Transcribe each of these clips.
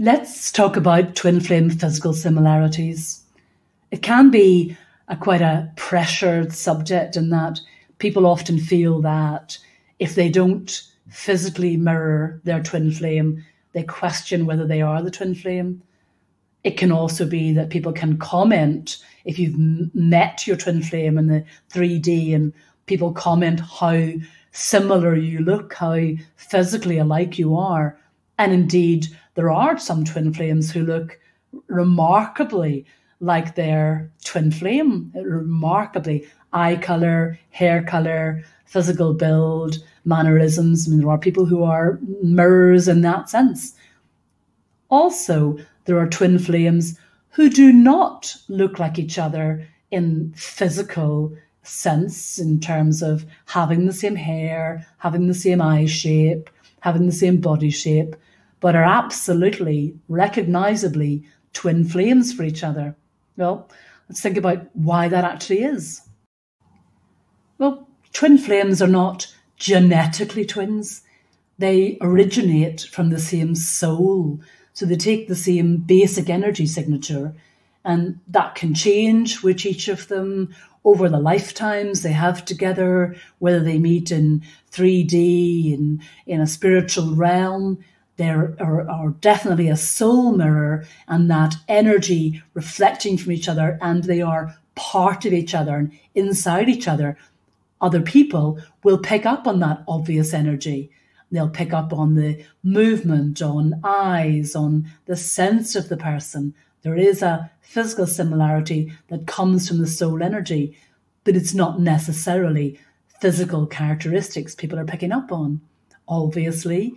Let's talk about twin flame physical similarities. It can be quite a pressured subject in that people often feel that if they don't physically mirror their twin flame, they question whether they are the twin flame. It can also be that people can comment if you've met your twin flame in the 3D and people comment how similar you look, how physically alike you are. And indeed, there are some twin flames who look remarkably like their twin flame, remarkably eye colour, hair colour, physical build, mannerisms. I mean, there are people who are mirrors in that sense. Also, there are twin flames who do not look like each other in physical sense, in terms of having the same hair, having the same eye shape, having the same body shape, but are absolutely recognisably twin flames for each other. Well, let's think about why that actually is. Well, twin flames are not genetically twins. They originate from the same soul. So they take the same basic energy signature, and that can change with each of them over the lifetimes they have together, whether they meet in 3D, in a spiritual realm. There are definitely a soul mirror and that energy reflecting from each other, and they are part of each other and inside each other. Other people will pick up on that obvious energy. They'll pick up on the movement, on eyes, on the sense of the person. There is a physical similarity that comes from the soul energy, but it's not necessarily physical characteristics people are picking up on. Obviously,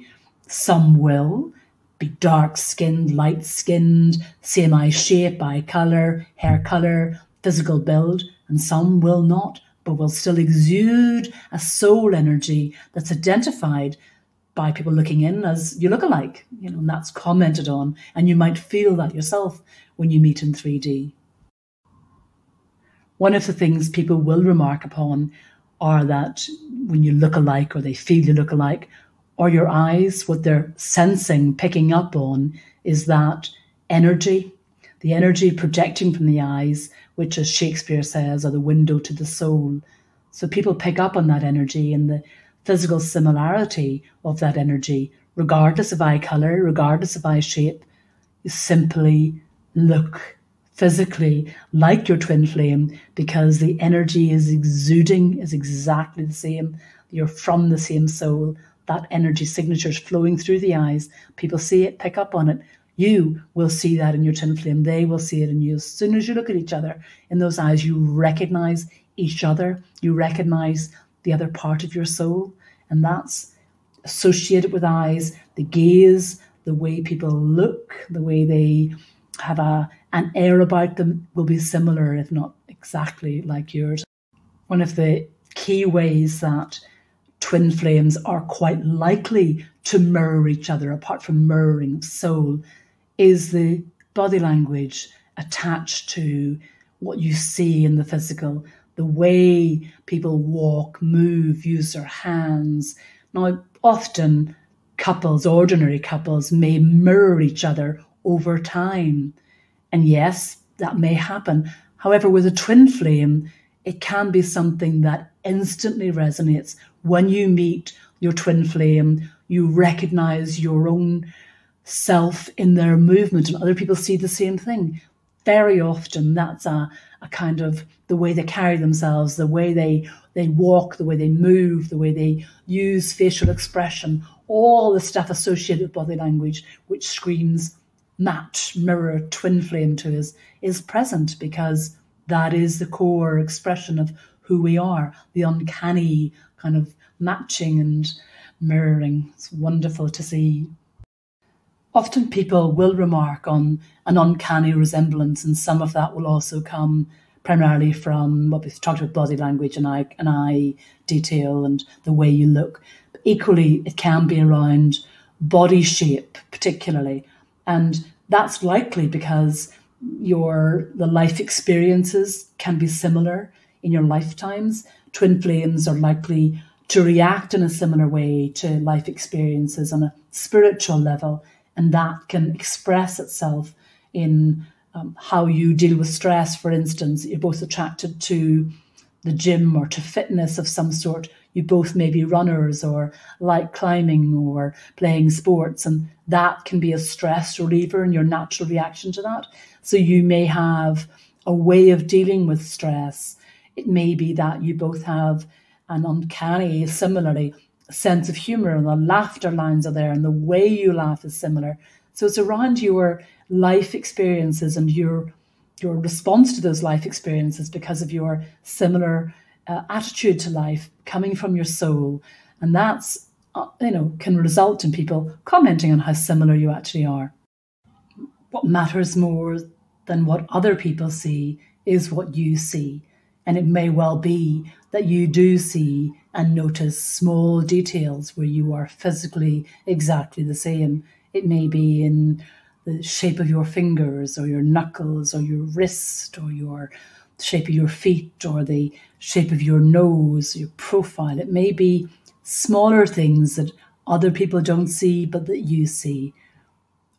some will be dark-skinned, light-skinned, same eye shape, eye colour, hair colour, physical build, and some will not, but will still exude a soul energy that's identified by people looking in as you look alike, and that's commented on, and you might feel that yourself when you meet in 3D. One of the things people will remark upon are that when you look alike, or they feel you look alike, or your eyes, what they're sensing, picking up on, is that energy, the energy projecting from the eyes, which, as Shakespeare says, are the window to the soul. So people pick up on that energy and the physical similarity of that energy, regardless of eye colour, regardless of eye shape. You simply look physically like your twin flame because the energy is exuding, is exactly the same. You're from the same soul. That energy signature is flowing through the eyes. People see it, pick up on it. You will see that in your twin flame. They will see it in you. As soon as you look at each other in those eyes, you recognise each other. You recognise the other part of your soul. And that's associated with eyes, the gaze, the way people look, the way they have an air about them will be similar, if not exactly like yours. One of the key ways that twin flames are quite likely to mirror each other, apart from mirroring soul, is the body language attached to what you see in the physical, the way people walk, move, use their hands. Now, often couples, ordinary couples, may mirror each other over time. And yes, that may happen. However, with a twin flame, it can be something that instantly resonates. When you meet your twin flame, you recognise your own self in their movement, and other people see the same thing. Very often that's a kind of the way they carry themselves, the way they walk, the way they move, the way they use facial expression, all the stuff associated with body language, which screams match, mirror, twin flame to us, is present because that is the core expression of who we are, the uncanny kind of matching and mirroring. It's wonderful to see. Often people will remark on an uncanny resemblance, and some of that will also come primarily from what we've talked about, body language and eye detail and the way you look. But equally, it can be around body shape particularly, and that's likely because the life experiences can be similar in your lifetimes. Twin flames are likely to react in a similar way to life experiences on a spiritual level, And that can express itself in how you deal with stress, for instance. You're both attracted to the gym or to fitness of some sort. You both may be runners or like climbing or playing sports, and that can be a stress reliever and your natural reaction to that. So you may have a way of dealing with stress. It may be that you both have an uncanny, similarly, sense of humor, and the laughter lines are there and the way you laugh is similar. So it's around your life experiences and your response to those life experiences because of your similar attitude to life coming from your soul. And that's, can result in people commenting on how similar you actually are. What matters more than what other people see is what you see. And it may well be that you do see and notice small details where you are physically exactly the same. It may be in the shape of your fingers or your knuckles or your wrist or your shape of your feet or the shape of your nose, your profile. It may be smaller things that other people don't see but that you see.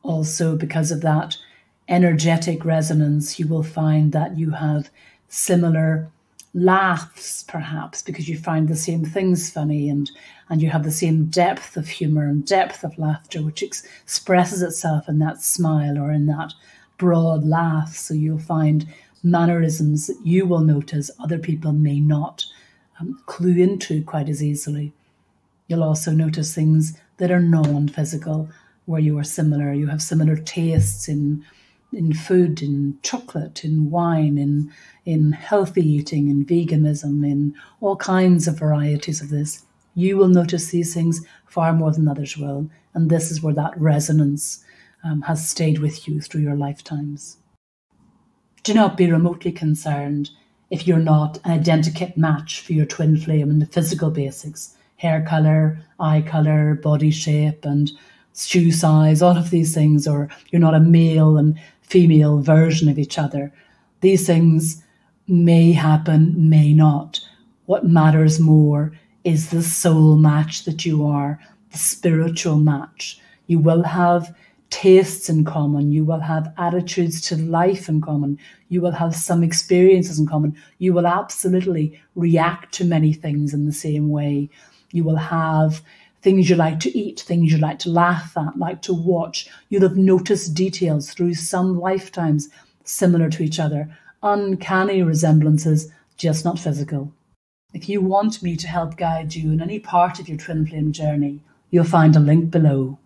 Also, because of that energetic resonance, you will find that you have similar laughs, perhaps, because you find the same things funny and you have the same depth of humor and depth of laughter, which expresses itself in that smile or in that broad laugh. So you'll find mannerisms that you will notice other people may not clue into quite as easily. You'll also notice things that are non-physical, where you are similar. You have similar tastes in food, in chocolate, in wine, in healthy eating, in veganism, in all kinds of varieties of this. You will notice these things far more than others will. And this is where that resonance has stayed with you through your lifetimes. Do not be remotely concerned if you're not an identikit match for your twin flame in the physical basics: hair colour, eye colour, body shape, and shoe size, all of these things, or you're not a male and female version of each other. These things may happen, may not. What matters more is the soul match that you are, the spiritual match. You will have tastes in common. You will have attitudes to life in common. You will have some experiences in common. You will absolutely react to many things in the same way. You will have things you like to eat, things you like to laugh at, like to watch. You'll have noticed details through some lifetimes similar to each other. Uncanny resemblances, just not physical. If you want me to help guide you in any part of your twin flame journey, you'll find a link below.